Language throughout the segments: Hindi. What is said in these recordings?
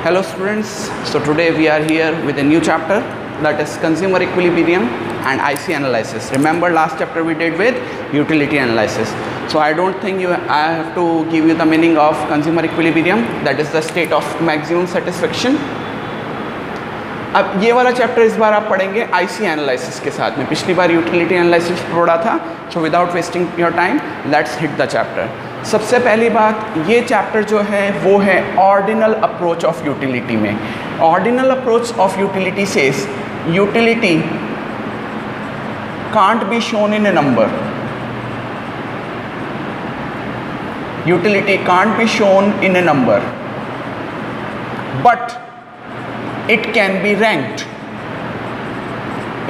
Hello students, so today we are here with a new chapter, that is consumer equilibrium and IC analysis. Remember last chapter we did with utility analysis. So I don't think I have to give you the meaning of consumer equilibrium, that is the state of maximum satisfaction. अब ये वाला चैप्टर इस बार आप पढ़ेंगे आईसी एनालिसिस के साथ में. पिछली बार यूटिलिटी एनालिसिस पढ़ा था. So without wasting your time let's hit the chapter. सबसे पहली बात, ये चैप्टर जो है वो है ऑर्डिनल अप्रोच ऑफ यूटिलिटी में. Ordinal approach of utility says utility can't be shown in A number. Utility can't be shown in A number, but it can be ranked.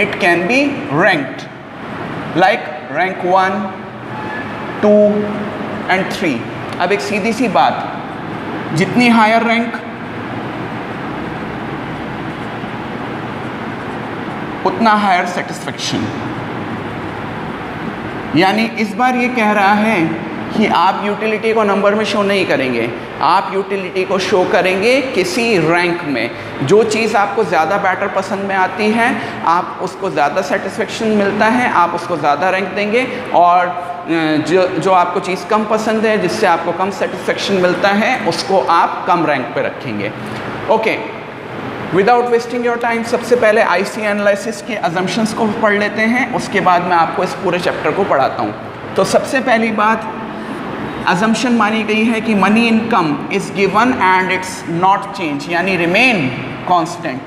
It can be ranked like rank 1, 2 and 3. अब एक सीधी सी बात, जितनी हायर रैंक उतना हायर सेटिस्फेक्शन. यानी इस बार ये कह रहा है कि आप यूटिलिटी को नंबर में शो नहीं करेंगे, आप यूटिलिटी को शो करेंगे किसी रैंक में. जो चीज़ आपको ज़्यादा बेटर पसंद में आती है, आप उसको ज़्यादा सेटिस्फेक्शन मिलता है, आप उसको ज़्यादा रैंक देंगे. और जो आपको चीज़ कम पसंद है, जिससे आपको कम सेटिस्फेक्शन मिलता है, उसको आप कम रैंक पे रखेंगे. Okay, without wasting your time सबसे पहले आईसी एनालिसिस के अजम्पशंस को पढ़ लेते हैं, उसके बाद मैं आपको इस पूरे चैप्टर को पढ़ाता हूँ. तो सबसे पहली बात, अजम्पशन मानी गई है कि money income is given and it's not change, यानी रिमेन कांस्टेंट.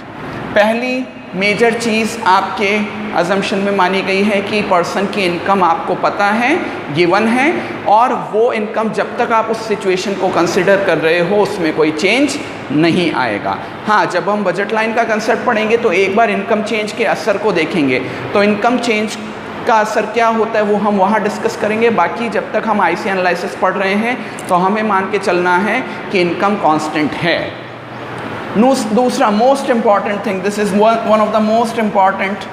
पहली मेजर चीज़ आपके अजम्पशन में मानी गई है कि पर्सन की इनकम आपको पता है, गिवन है, और वो इनकम जब तक आप उस सिचुएशन को कंसिडर कर रहे हो उसमें कोई चेंज नहीं आएगा. हाँ, जब हम बजट लाइन का कंसेप्ट पढ़ेंगे तो एक बार इनकम चेंज के असर को देखेंगे. तो इनकम चेंज का असर क्या होता है वो हम वहाँ डिस्कस करेंगे. बाकी जब तक हम आईसी एनालिसिस पढ़ रहे हैं तो हमें मान के चलना है कि इनकम कांस्टेंट है. दूसरा most important thing, this is one of the most important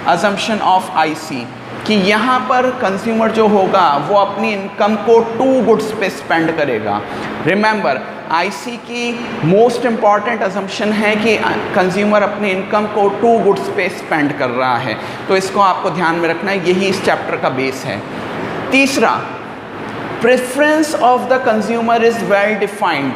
assumption of IC, कि यहाँ पर कंज्यूमर जो होगा वो अपनी इनकम को 2 गुड्स पे स्पेंड करेगा. रिमेंबर, आईसी की मोस्ट इम्पॉर्टेंट अजम्पशन है कि कंज्यूमर अपनी इनकम को 2 गुड्स पे स्पेंड कर रहा है. तो इसको आपको ध्यान में रखना है, यही इस चैप्टर का बेस है. तीसरा, preference of the consumer is well defined.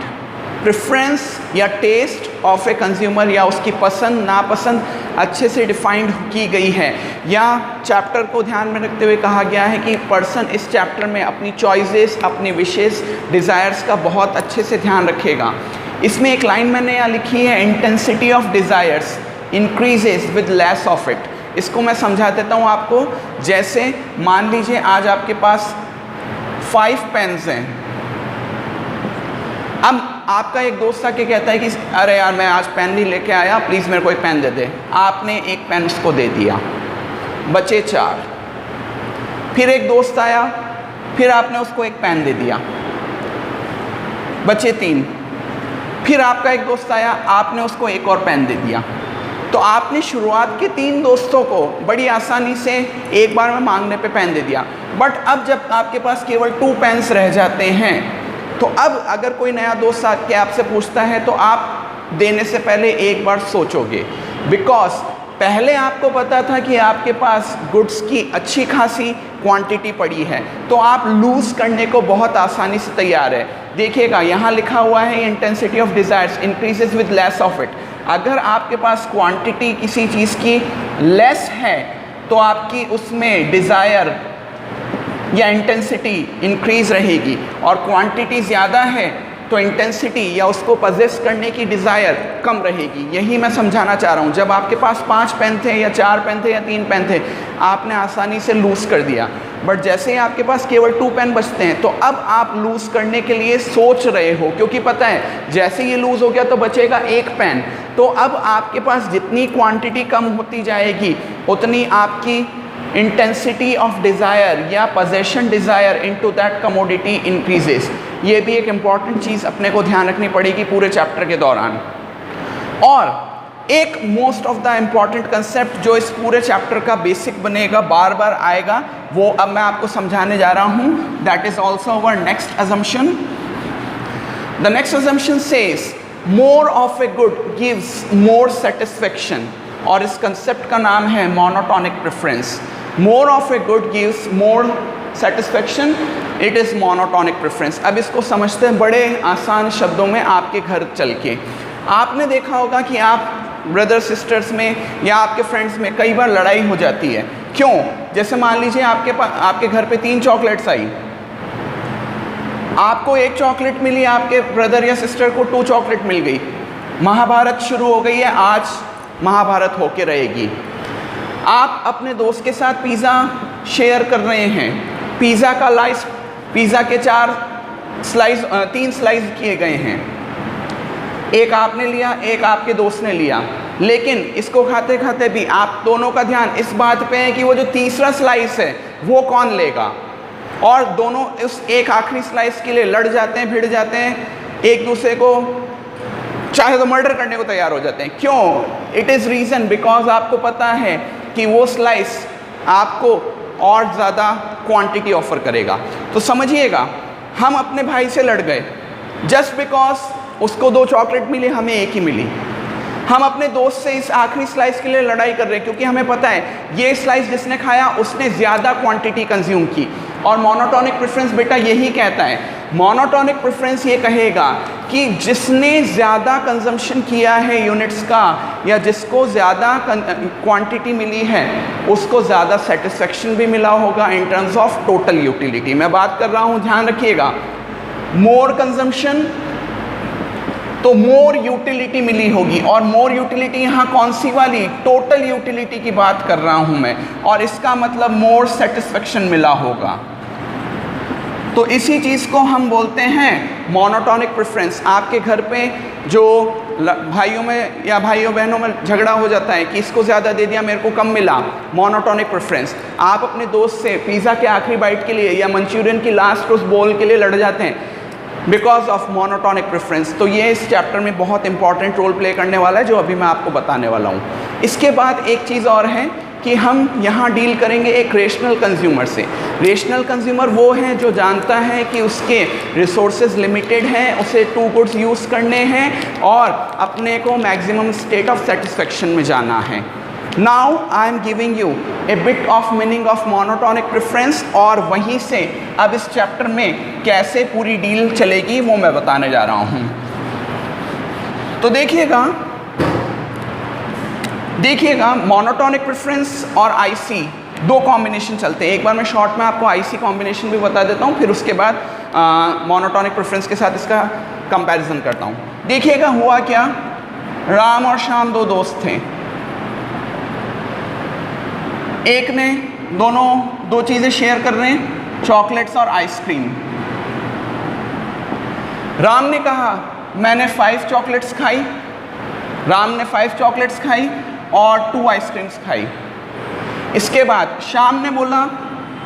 Preference या टेस्ट ऑफ ए कंज्यूमर या उसकी पसंद नापसंद अच्छे से डिफाइंड की गई है. या चैप्टर को ध्यान में रखते हुए कहा गया है कि पर्सन इस चैप्टर में अपनी चॉइसेस, अपने विशेस, डिज़ायर्स का बहुत अच्छे से ध्यान रखेगा. इसमें एक लाइन मैंने यहाँ लिखी है, intensity of desires increases with less of it. इसको मैं समझा देता हूँ आपको. जैसे मान लीजिए आज आपके पास 5 पेन्स हैं. अब आपका एक दोस्त आके कहता है कि अरे यार मैं आज पेन नहीं लेके आया, प्लीज़ मेरे को एक पेन दे दे. आपने एक पेन उसको दे दिया, बचे 4. फिर एक दोस्त आया, फिर आपने उसको एक पेन दे दिया, बचे 3. फिर आपका एक दोस्त आया, आपने उसको एक और पेन दे दिया. तो आपने शुरुआत के 3 दोस्तों को बड़ी आसानी से एक बार में मांगने पे पेन दे दिया. बट अब जब आपके पास केवल 2 पेन्स रह जाते हैं, तो अब अगर कोई नया दोस्त आके आपसे पूछता है तो आप देने से पहले एक बार सोचोगे. बिकॉज पहले आपको पता था कि आपके पास गुड्स की अच्छी खासी क्वांटिटी पड़ी है, तो आप लूज़ करने को बहुत आसानी से तैयार है. देखिएगा यहाँ लिखा हुआ है, intensity of desires increases with less of it. अगर आपके पास क्वांटिटी किसी चीज़ की लेस है तो आपकी उसमें डिज़ायर या इंटेंसिटी इंक्रीज रहेगी, और क्वांटिटी ज़्यादा है तो इंटेंसिटी या उसको पजेस करने की डिज़ायर कम रहेगी. यही मैं समझाना चाह रहा हूँ. जब आपके पास 5 पेन थे या 4 पेन थे या 3 पेन थे, आपने आसानी से लूज़ कर दिया. बट जैसे ही आपके पास केवल 2 पेन बचते हैं तो अब आप लूज़ करने के लिए सोच रहे हो, क्योंकि पता है जैसे ये लूज़ हो गया तो बचेगा 1 पेन. तो अब आपके पास जितनी क्वांटिटी कम होती जाएगी उतनी आपकी इंटेंसिटी ऑफ डिज़ायर या possession desire into that commodity increases. ये भी एक इम्पॉर्टेंट चीज़ अपने को ध्यान रखनी पड़ेगी पूरे चैप्टर के दौरान. और एक most of the important concept जो इस पूरे चैप्टर का बेसिक बनेगा, बार बार आएगा, वो अब मैं आपको समझाने जा रहा हूँ. That is also our next assumption. The next assumption says more of a good gives more satisfaction, और इस कंसेप्ट का नाम है monotonic preference. More of a good gives more satisfaction, it is monotonic preference. अब इसको समझते हैं बड़े आसान शब्दों में आपके घर चल के। आपने देखा होगा कि आप ब्रदर सिस्टर्स में या आपके फ्रेंड्स में कई बार लड़ाई हो जाती है। क्यों? जैसे मान लीजिए आपके घर पे 3 चॉकलेट्स आई, आपको 1 चॉकलेट मिली, आपके ब्रदर या सिस्टर को 2 चॉकलेट मिल गई। महाभारत शुरू हो गई है, आज महाभारत होके रहेगी। आप अपने दोस्त के साथ पिज़्ज़ा शेयर कर रहे हैं, पिज़्ज़ा के 3 स्लाइस किए गए हैं, एक आपने लिया, एक आपके दोस्त ने लिया, लेकिन इसको खाते खाते भी आप दोनों का ध्यान इस बात पे है कि वो जो तीसरा स्लाइस है वो कौन लेगा, और दोनों उस एक आखिरी स्लाइस के लिए लड़ जाते हैं, भिड़ जाते हैं, एक दूसरे को चाहे तो मर्डर करने को तैयार हो जाते हैं। क्यों? इट इज़ रीज़न बिकॉज आपको पता है कि वो स्लाइस आपको और ज़्यादा क्वांटिटी ऑफर करेगा। तो समझिएगा, हम अपने भाई से लड़ गए जस्ट बिकॉज उसको 2 चॉकलेट मिली, हमें 1 ही मिली। हम अपने दोस्त से इस आखिरी स्लाइस के लिए लड़ाई कर रहे हैं क्योंकि हमें पता है ये स्लाइस जिसने खाया उसने ज़्यादा क्वांटिटी कंज्यूम की। और मोनोटोनिक प्रेफरेंस बेटा यही कहता है, मोनोटोनिक प्रेफरेंस ये कहेगा कि जिसने ज़्यादा कंजम्पशन किया है यूनिट्स का, या जिसको ज़्यादा क्वांटिटी मिली है, उसको ज़्यादा सेटिस्फेक्शन भी मिला होगा in terms of total utility. मैं बात कर रहा हूँ, ध्यान रखिएगा, मोर कंजम्पशन तो मोर यूटिलिटी मिली होगी, और मोर यूटिलिटी यहाँ कौन सी वाली? टोटल यूटिलिटी की बात कर रहा हूँ मैं, और इसका मतलब मोर सेटिस्फेक्शन मिला होगा। तो इसी चीज़ को हम बोलते हैं मोनोटोनिक प्रेफरेंस। आपके घर पे जो भाइयों में या भाइयों बहनों में झगड़ा हो जाता है कि इसको ज़्यादा दे दिया, मेरे को कम मिला, मोनोटोनिक प्रेफरेंस। आप अपने दोस्त से पिज़्ज़ा के आखिरी बाइट के लिए या मंचूरियन की लास्ट उस बोल के लिए लड़ जाते हैं बिकॉज ऑफ मोनोटोनिक प्रेफरेंस। तो ये इस चैप्टर में बहुत इंपॉर्टेंट रोल प्ले करने वाला है, जो अभी मैं आपको बताने वाला हूँ। इसके बाद एक चीज़ और है कि हम यहाँ डील करेंगे एक रेशनल कंज्यूमर से। रेशनल कंज्यूमर वो है जो जानता है कि उसके रिसोर्सेज लिमिटेड हैं, उसे 2 गुड्स यूज़ करने हैं और अपने को मैक्सिमम स्टेट ऑफ सेटिस्फेक्शन में जाना है। Now I am giving U A bit of meaning of monotonic preference, और वहीं से अब इस चैप्टर में कैसे पूरी डील चलेगी वो मैं बताने जा रहा हूँ। तो देखिएगा मोनोटोनिक प्रेफरेंस और आईसी 2 कॉम्बिनेशन चलते हैं। एक बार मैं शॉर्ट में आपको आईसी कॉम्बिनेशन भी बता देता हूँ, फिर उसके बाद मोनोटोनिक प्रेफरेंस के साथ इसका कंपैरिजन करता हूँ। देखिएगा हुआ क्या, राम और श्याम 2 दोस्त थे। एक ने दोनों 2 चीज़ें शेयर कर रहे हैं, चॉकलेट्स और आइसक्रीम। राम ने कहा मैंने 5 चॉकलेट्स खाई, राम ने 5 चॉकलेट्स खाई और 2 आइसक्रीम्स खाई। इसके बाद श्याम ने बोला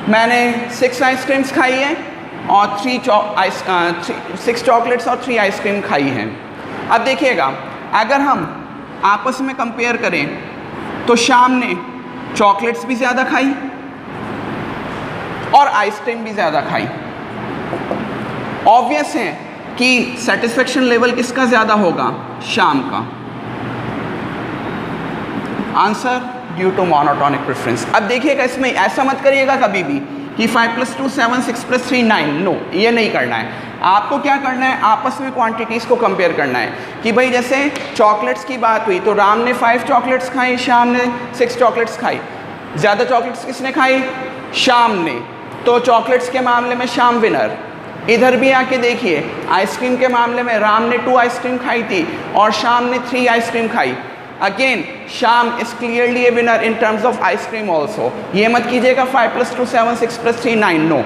मैंने 6 आइसक्रीम्स खाई है और 6 चॉकलेट्स और 3 आइसक्रीम खाई हैं। अब देखिएगा, अगर हम आपस में कंपेयर करें तो श्याम ने चॉकलेट्स भी ज़्यादा खाई और आइसक्रीम भी ज़्यादा खाई। ऑब्वियस है कि सेटिस्फेक्शन लेवल किसका ज़्यादा होगा? श्याम का। Answer due to monotonic preference. अब देखिएगा, इसमें ऐसा मत करिएगा कभी भी कि 5 + 2 7 6 + 3 9। नो, ये नहीं करना है। आपको क्या करना है, आपस में क्वांटिटीज़ को कंपेयर करना है कि भाई जैसे चॉकलेट्स की बात हुई तो राम ने 5 चॉकलेट्स खाई, श्याम ने 6 चॉकलेट्स खाई। ज़्यादा चॉकलेट्स किसने खाई? श्याम ने। तो चॉकलेट्स के मामले में श्याम विनर। इधर भी आके देखिए, आइसक्रीम के मामले में राम ने 2 आइसक्रीम खाई थी और श्याम ने 3 आइसक्रीम खाई। Again Shyam is clearly A winner in terms of ice cream also. ये मत कीजिएगा 5 + 2 7 6 + 3 9। नो,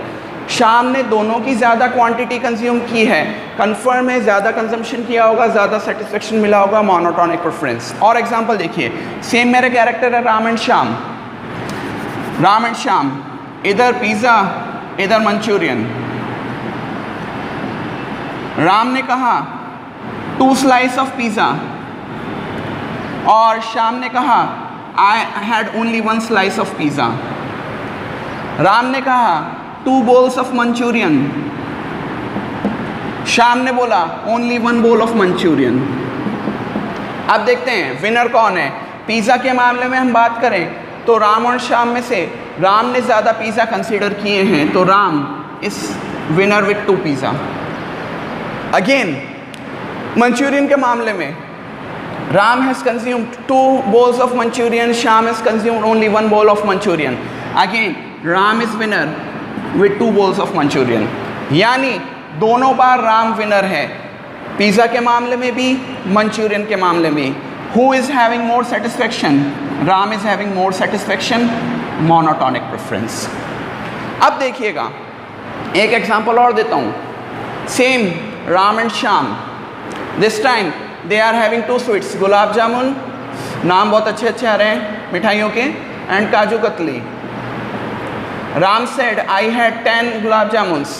श्याम ने दोनों की ज़्यादा क्वांटिटी कंज्यूम की है, कंफर्म है ज़्यादा कंजम्पशन किया होगा, ज़्यादा सेटिस्फेक्शन मिला होगा, मोनोटोनिक प्रेफरेंस। और एग्जांपल देखिए, सेम मेरे कैरेक्टर है राम एंड श्याम। राम एंड श्याम, इधर पिज़्ज़ा इधर मंचूरियन। राम ने कहा 2 स्लाइस ऑफ पिज़्ज़ा और श्याम ने कहा I had only 1 slice of pizza. Ram ने कहा 2 bowls ऑफ मंचूरियन, श्याम ने बोला ओनली 1 bowl ऑफ मंचूरियन। अब देखते हैं विनर कौन है। पिज़्ज़ा के मामले में हम बात करें तो राम और श्याम में से राम ने ज़्यादा पिज़्ज़ा कंसीडर किए हैं, तो राम इस winner with 2 pizza. Again Manchurian के मामले में Ram has consumed 2 bowls of Manchurian, Shyam has consumed only 1 bowl of Manchurian। Again Ram is winner with 2 bowls of Manchurian, यानी दोनों बार राम विनर है, पिज़्ज़ा के मामले में भी, मंचूरियन के मामले में। Who is having more satisfaction? Ram is having more satisfaction, monotonic preference. अब देखिएगा एक एग्जांपल और देता हूँ। Same Ram and Shyam, this time they are having 2 sweets, gulab jamun, नाम बहुत अच्छे अच्छे आ रहे हैं मिठाइयों के, and kaju katli. Ram said, I had 10 gulab jamuns.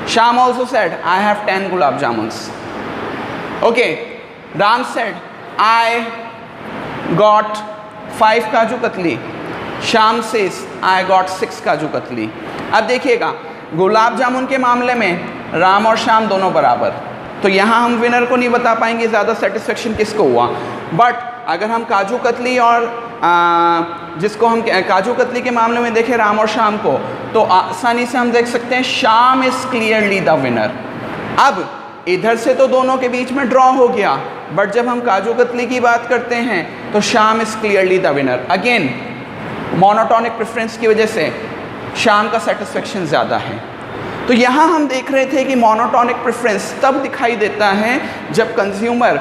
Sham also said, I have 10 gulab jamuns. Okay, Ram said, I got 5 kaju katli. Sham says, I got 6 kaju katli. अब देखिएगा गुलाब जामुन के मामले में राम और श्याम दोनों बराबर, तो यहाँ हम विनर को नहीं बता पाएंगे ज़्यादा सेटिस्फेक्शन किसको हुआ। बट अगर हम काजू कतली और जिसको हम काजू कतली के मामले में देखें राम और श्याम को, तो आसानी से हम देख सकते हैं Shyam is clearly the winner. अब इधर से तो दोनों के बीच में ड्रॉ हो गया, बट जब हम काजू कतली की बात करते हैं तो Shyam is clearly the winner. Again monotonic preference की वजह से श्याम का सेटिस्फेक्शन ज़्यादा है। तो यहाँ हम देख रहे थे कि मोनोटोनिक प्रेफरेंस तब दिखाई देता है जब कंज्यूमर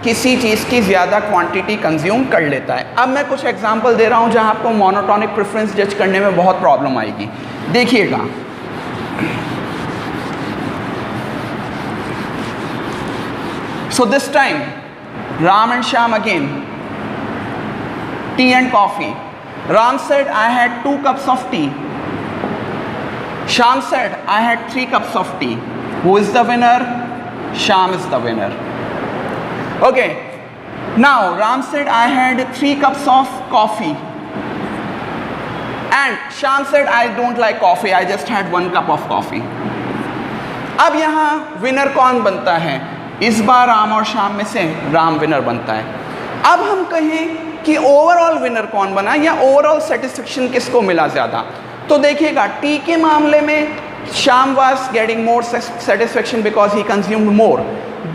किसी चीज़ की ज़्यादा क्वांटिटी कंज्यूम कर लेता है। अब मैं कुछ एग्जांपल दे रहा हूँ जहाँ आपको मोनोटोनिक प्रेफरेंस जज करने में बहुत प्रॉब्लम आएगी। देखिएगा, so this time Ram and Shyam again, T and coffee. Ram said I had 2 cups of tea. Sham said, I had 3 cups of tea. Who is the winner? Sham is the winner. Okay. Now, Ram said, I had 3 cups of coffee. And Sham said, I don't like coffee. I just had 1 cup of coffee. अब यहाँ विनर कौन बनता है? इस बार राम और श्याम में से राम विनर बनता है। अब हम कहें कि ओवरऑल विनर कौन बना या ओवरऑल सेटिस्फेक्शन किसको मिला ज़्यादा, तो देखिएगा टी के मामले में Shyam was getting more satisfaction because he consumed more,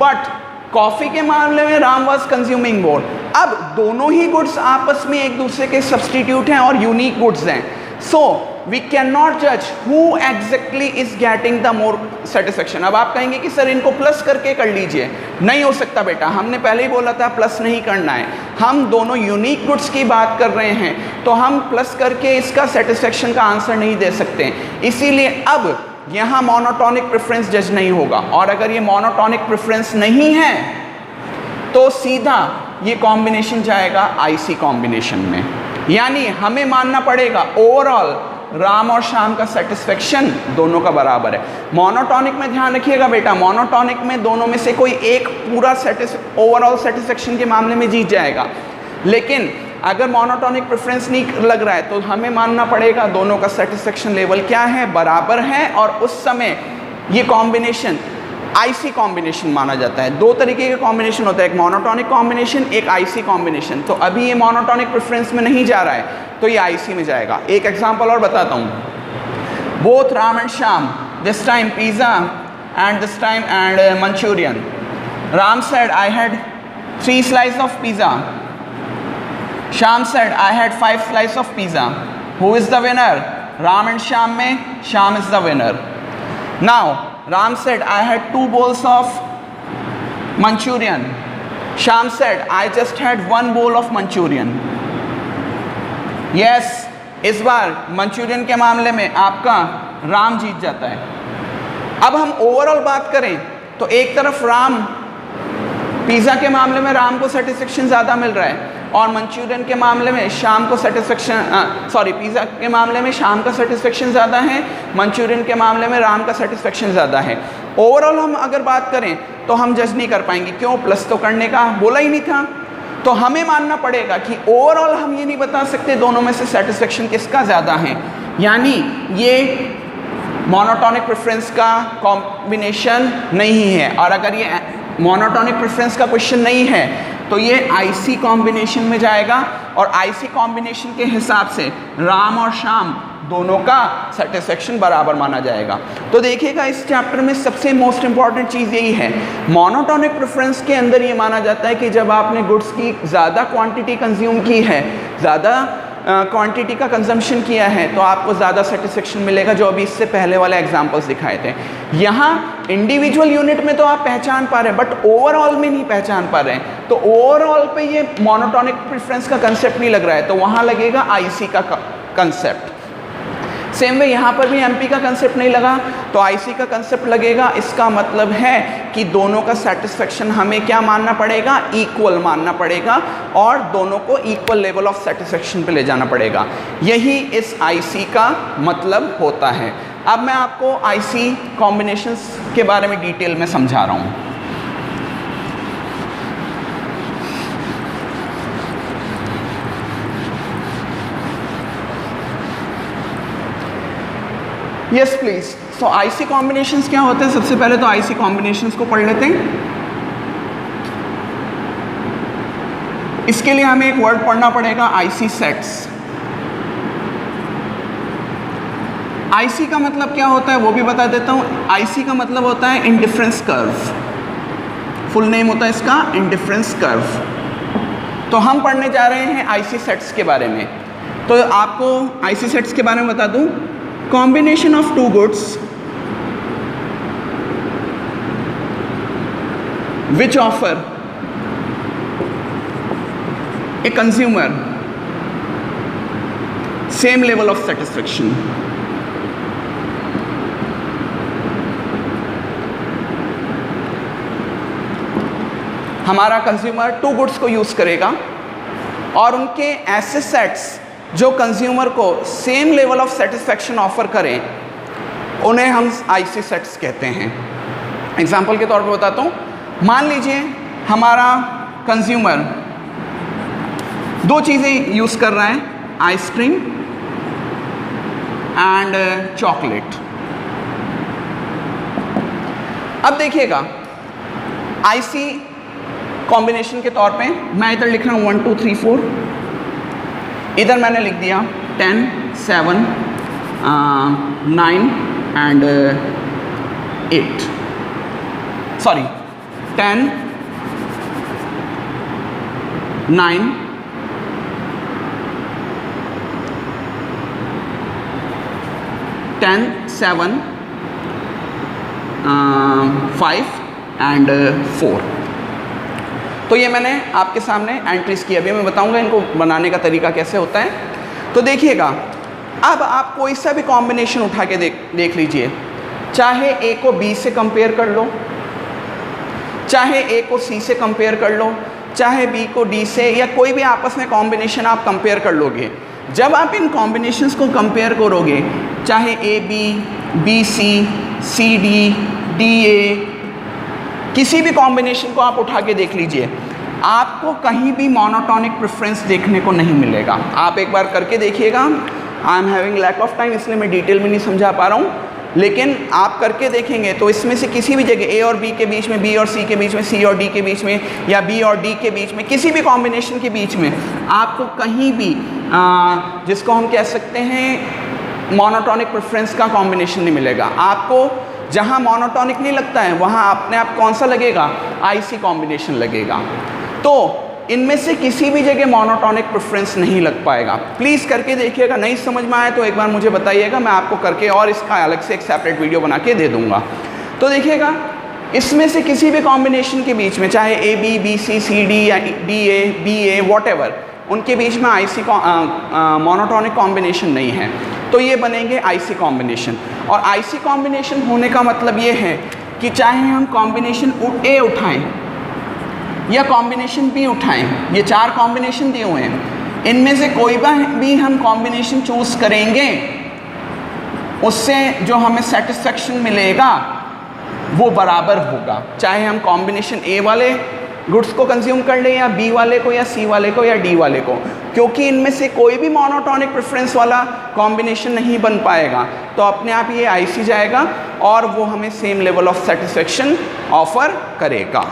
but coffee के मामले में राम वाज कंज्यूमिंग मोर। अब दोनों ही गुड्स आपस में एक दूसरे के सब्सटीट्यूट हैं और यूनिक गुड्स हैं, सो वी कैन नॉट जज who exactly is getting the more satisfaction. अब आप कहेंगे कि सर इनको प्लस करके कर लीजिए, नहीं हो सकता बेटा, हमने पहले ही बोला था प्लस नहीं करना है। हम दोनों यूनिक गुड्स की बात कर रहे हैं, तो हम प्लस करके इसका सेटिस्फेक्शन का आंसर नहीं दे सकते, इसीलिए अब यहाँ मोनोटोनिक प्रेफरेंस जज नहीं होगा। और अगर ये मोनोटोनिक प्रेफरेंस नहीं है तो सीधा ये कॉम्बिनेशन जाएगा आईसी कॉम्बिनेशन में, यानी हमें मानना पड़ेगा ओवरऑल राम और श्याम का सेटिस्फेक्शन दोनों का बराबर है। मोनोटोनिक में ध्यान रखिएगा बेटा, मोनोटोनिक में दोनों में से कोई एक पूरा ओवरऑल सेटिस्फेक्शन के मामले में जीत जाएगा, लेकिन अगर मोनोटोनिक प्रेफरेंस नहीं लग रहा है तो हमें मानना पड़ेगा दोनों का सेटिस्फेक्शन लेवल क्या है, बराबर है, और उस समय ये कॉम्बिनेशन आईसी कॉम्बिनेशन माना जाता है। 2 तरीके के कॉम्बिनेशन होता है, एक मोनोटोनिक कॉम्बिनेशन, एक आईसी कॉम्बिनेशन। तो अभी ये मोनोटोनिक प्रेफरेंस में नहीं जा रहा है तो ये आईसी में जाएगा। एक एग्जांपल और बताता हूँ। Both Ram and Shyam, this time pizza and this time and Manchurian. Ram said I had 3 slices of pizza. Sham said I had 5 slices of pizza. Who is the winner? Ram and Sham में Sham is the winner. Now Ram said I had 2 bowls of Manchurian. Sham said I just had 1 bowl of Manchurian. Yes, इस बार मंचूरियन के मामले में आपका राम जीत जाता है। अब हम ओवरऑल बात करें तो एक तरफ राम, पिज़्ज़ा के मामले में राम को सेटिस्फेक्शन ज़्यादा मिल रहा है और मंचूरियन के मामले में शाम को सेटिस्फेक्शन पिज़्ज़ा के मामले में शाम का सेटिस्फेक्शन ज़्यादा है, मंचूरियन के मामले में राम का सेटिस्फेक्शन ज़्यादा है। ओवरऑल हम अगर बात करें तो हम जज नहीं कर पाएंगे, क्यों? प्लस तो करने का बोला ही नहीं था। तो हमें मानना पड़ेगा कि ओवरऑल हम ये नहीं बता सकते दोनों में से सेटिस्फेक्शन किसका ज़्यादा है, यानी ये मोनोटोनिक प्रेफरेंस का कॉम्बिनेशन नहीं है। और अगर ये मोनोटोनिक प्रेफरेंस का क्वेश्चन नहीं है तो ये IC कॉम्बिनेशन में जाएगा और IC कॉम्बिनेशन के हिसाब से राम और श्याम दोनों का सेटिस्फेक्शन बराबर माना जाएगा। तो देखिएगा इस चैप्टर में सबसे मोस्ट इंपॉर्टेंट चीज़ यही है, मोनोटोनिक प्रेफरेंस के अंदर ये माना जाता है कि जब आपने गुड्स की ज़्यादा क्वांटिटी कंज्यूम की है, ज़्यादा क्वांटिटी का कंजम्पशन किया है, तो आपको ज़्यादा सेटिस्फेक्शन मिलेगा, जो अभी इससे पहले वाले एग्जांपल्स दिखाए थे। यहाँ इंडिविजुअल यूनिट में तो आप पहचान पा रहे हैं, बट ओवरऑल में नहीं पहचान पा रहे हैं। तो ओवरऑल पे ये मोनोटोनिक प्रेफरेंस का कंसेप्ट नहीं लग रहा है, तो वहाँ लगेगा IC का कंसेप्ट। सेम वे यहाँ पर भी MP का कंसेप्ट नहीं लगा, तो IC का कंसेप्ट लगेगा। इसका मतलब है कि दोनों का सेटिस्फेक्शन हमें क्या मानना पड़ेगा, इक्वल मानना पड़ेगा, और दोनों को इक्वल लेवल ऑफ सेटिस्फेक्शन पे ले जाना पड़ेगा। यही इस IC का मतलब होता है। अब मैं आपको IC कॉम्बिनेशंस के बारे में डिटेल में समझा रहा हूँ। Yes please. So IC combinations क्या होते हैं? सबसे पहले तो IC कॉम्बिनेशंस को पढ़ लेते हैं। इसके लिए हमें एक वर्ड पढ़ना पड़ेगा, IC सेट्स। IC का मतलब क्या होता है वो भी बता देता हूँ। IC का मतलब होता है इंडिफरेंस कर्व, फुल नेम होता है इसका इंडिफरेंस कर्व। तो हम पढ़ने जा रहे हैं IC सेट्स के बारे में। तो आपको IC सेट्स के बारे में बता दूँ, combination of two goods which offer a consumer same level of satisfaction। हमारा कंज्यूमर टू गुड्स को यूज करेगा और उनके ऐसे सेट्स जो कंज्यूमर को same level of satisfaction offer करें, उन्हें हम IC सेट्स कहते हैं। एग्जाम्पल के तौर पे बताता हूँ। मान लीजिए हमारा कंज्यूमर दो चीज़ें यूज़ कर रहा है, आइसक्रीम एंड चॉकलेट। अब देखिएगा IC कॉम्बिनेशन के तौर पे मैं इधर लिख रहा हूँ 1 2 3 4, इधर मैंने लिख दिया 10 7 9 एंड 8, सॉरी 10 9 10 7 5 एंड 4। तो ये मैंने आपके सामने एंट्रीज की। अभी मैं बताऊंगा इनको बनाने का तरीका कैसे होता है। तो देखिएगा, अब आप कोई सा भी कॉम्बिनेशन उठा के देख लीजिए, चाहे A को B से कंपेयर कर लो, चाहे A को C से कंपेयर कर लो, चाहे B को D से, या कोई भी आपस में कॉम्बिनेशन आप कंपेयर कर लोगे। जब आप इन कॉम्बिनेशंस को कंपेयर करोगे, चाहे AB, BC, CD, DA, किसी भी कॉम्बिनेशन को आप उठा के देख लीजिए, आपको कहीं भी मोनोटोनिक प्रेफरेंस देखने को नहीं मिलेगा। आप एक बार करके देखिएगा। I am having lack of time, इसलिए मैं डिटेल में नहीं समझा पा रहा हूँ, लेकिन आप करके देखेंगे तो इसमें से किसी भी जगह A और B के बीच में, B और C के बीच में, C और D के बीच में, या B और D के बीच में, किसी भी कॉम्बिनेशन के बीच में आपको कहीं भी जिसको हम कह सकते हैं मोनोटोनिक प्रेफरेंस का कॉम्बिनेशन नहीं मिलेगा। आपको जहाँ मोनोटोनिक नहीं लगता है वहाँ अपने आप कौन सा लगेगा, IC कॉम्बिनेशन लगेगा। तो इनमें से किसी भी जगह मोनोटोनिक प्रेफरेंस नहीं लग पाएगा। प्लीज़ करके देखिएगा, नहीं समझ में आए तो एक बार मुझे बताइएगा, मैं आपको करके और इसका अलग से एक सेपरेट वीडियो बना के दे दूंगा। तो देखिएगा, इसमें से किसी भी कॉम्बिनेशन के बीच में, चाहे AB, BC, CD या DA, BA, वॉटेवर, उनके बीच में IC मोनोटोनिक कॉम्बिनेशन नहीं है, तो ये बनेंगे IC कॉम्बिनेशन। और IC कॉम्बिनेशन होने का मतलब ये है कि चाहे हम कॉम्बिनेशन A उठाएं या कॉम्बिनेशन B उठाएं, ये चार कॉम्बिनेशन दिए हुए हैं, इनमें से कोई भी हम कॉम्बिनेशन चूज करेंगे, उससे जो हमें सेटिस्फेक्शन मिलेगा वो बराबर होगा, चाहे हम कॉम्बिनेशन A वाले गुड्स को कंज्यूम कर लें या B वाले को या C वाले को या D वाले को, क्योंकि इनमें से कोई भी मोनोटोनिक प्रेफरेंस वाला कॉम्बिनेशन नहीं बन पाएगा। तो अपने आप ये IC जाएगा और वो हमें same level of satisfaction offer करेगा।